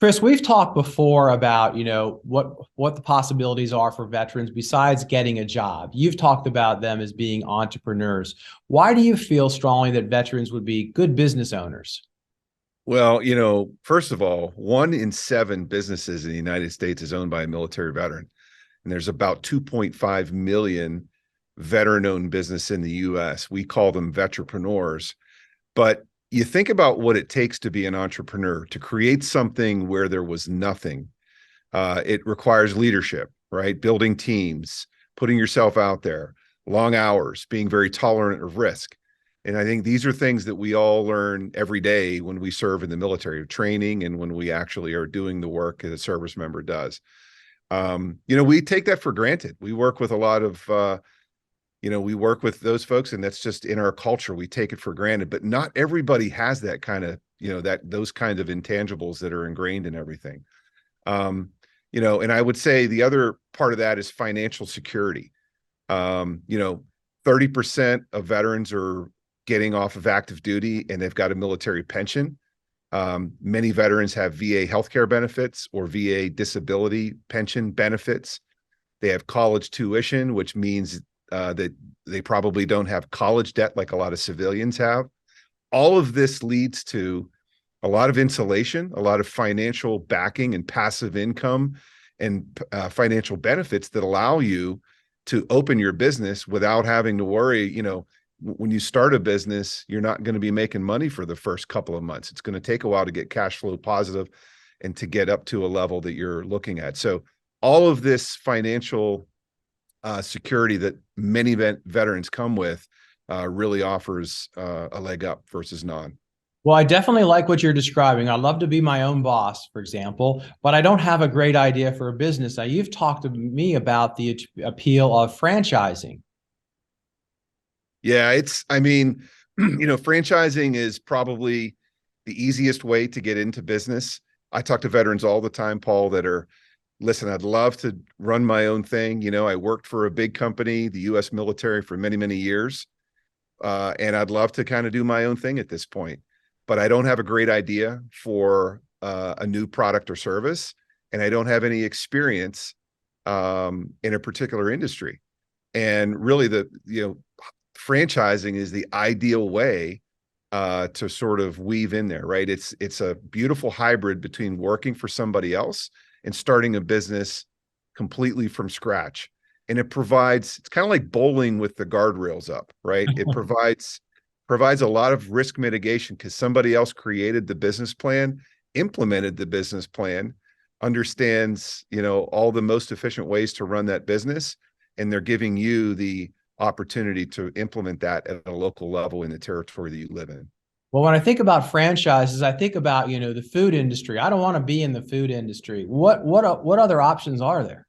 Chris, we've talked before about, what the possibilities are for veterans besides getting a job. You've talked about them as being entrepreneurs. Why do you feel strongly that veterans would be good business owners? Well, first of all, 1 in 7 businesses in the United States is owned by a military veteran. And there's about 2.5 million veteran-owned business in the US. We call them vetrepreneurs. But you think about what it takes to be an entrepreneur, to create something where there was nothing. It requires leadership, right? Building teams, putting yourself out there, long hours, being very tolerant of risk. And I think these are things that we all learn every day when we serve in the military training and when we actually are doing the work that a service member does. We take that for granted. We work with a lot of, we work with those folks, and that's just in our culture. We take it for granted, but not everybody has that kind of, those kinds of intangibles that are ingrained in everything. And I would say the other part of that is financial security. 30% of veterans are getting off of active duty and they've got a military pension. Many veterans have VA healthcare benefits or VA disability pension benefits. They have college tuition, which means that they probably don't have college debt like a lot of civilians have. All of this leads to a lot of insulation, a lot of financial backing and passive income and financial benefits that allow you to open your business without having to worry. When you start a business, you're not going to be making money for the first couple of months. It's going to take a while to get cash flow positive and to get up to a level that you're looking at. So all of this financial security that many veterans come with really offers a leg up versus non. Well, I definitely like what you're describing. I'd love to be my own boss, for example, but I don't have a great idea for a business. Now, you've talked to me about the appeal of franchising. Yeah, I mean, franchising is probably the easiest way to get into business. I talk to veterans all the time, Paul, that are, listen, I'd love to run my own thing. I worked for a big company, the US military, for many, many years. And I'd love to kind of do my own thing at this point, but I don't have a great idea for a new product or service. And I don't have any experience in a particular industry. And really franchising is the ideal way to sort of weave in there, right? It's a beautiful hybrid between working for somebody else and starting a business completely from scratch. And it's kind of like bowling with the guardrails up, right? It provides a lot of risk mitigation because somebody else created the business plan, implemented the business plan, understands, all the most efficient ways to run that business. And they're giving you the opportunity to implement that at a local level in the territory that you live in. Well, when I think about franchises, I think about, the food industry. I don't want to be in the food industry. What other options are there?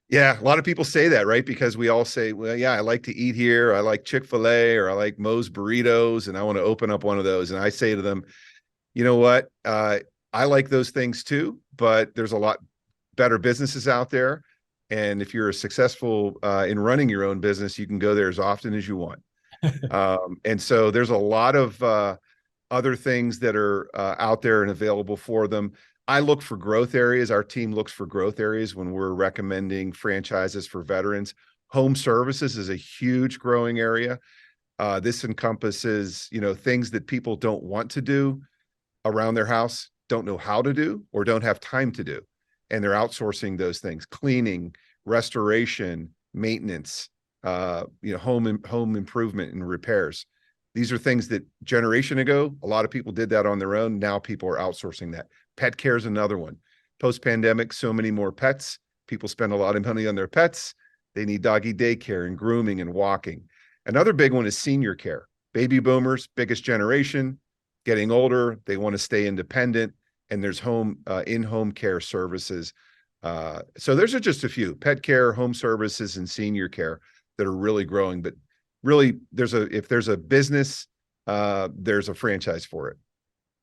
Yeah, a lot of people say that, right? Because we all say, well, yeah, I like to eat here. I like Chick-fil-A or I like Moe's Burritos and I want to open up one of those. And I say to them, you know what? I like those things too, but there's a lot better businesses out there. And if you're successful in running your own business, you can go there as often as you want. And so there's a lot of other things that are out there and available for them. I look for growth areas. Our team looks for growth areas when we're recommending franchises for veterans. Home services is a huge growing area. This encompasses, things that people don't want to do around their house, don't know how to do, or don't have time to do. And they're outsourcing those things: cleaning, restoration, maintenance, home improvement and repairs. These are things that generation ago, a lot of people did that on their own. Now people are outsourcing that. Pet care is another one. Post-pandemic, so many more pets. People spend a lot of money on their pets. They need doggy daycare and grooming and walking. Another big one is senior care. Baby boomers, biggest generation, getting older. They want to stay independent. And there's in-home care services. So there's just a few: pet care, home services, and senior care that are really growing. But really, if there's a business, there's a franchise for it.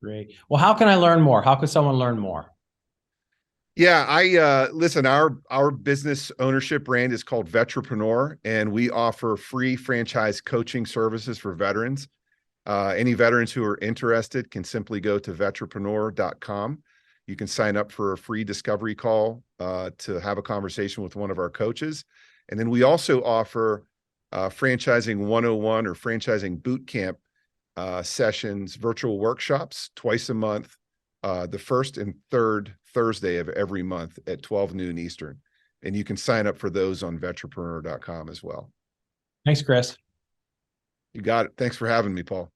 Great. Well, how can I learn more? How can someone learn more? Yeah, listen, our business ownership brand is called Vetrepreneur, and we offer free franchise coaching services for veterans. Any veterans who are interested can simply go to vetrepreneur.com You can sign up for a free discovery call to have a conversation with one of our coaches. And then we also offer franchising 101 or franchising boot camp sessions, virtual workshops twice a month, the first and third Thursday of every month at 12 noon Eastern. And you can sign up for those on vetrepreneur.com as well. Thanks, Chris. You got it. Thanks for having me, Paul.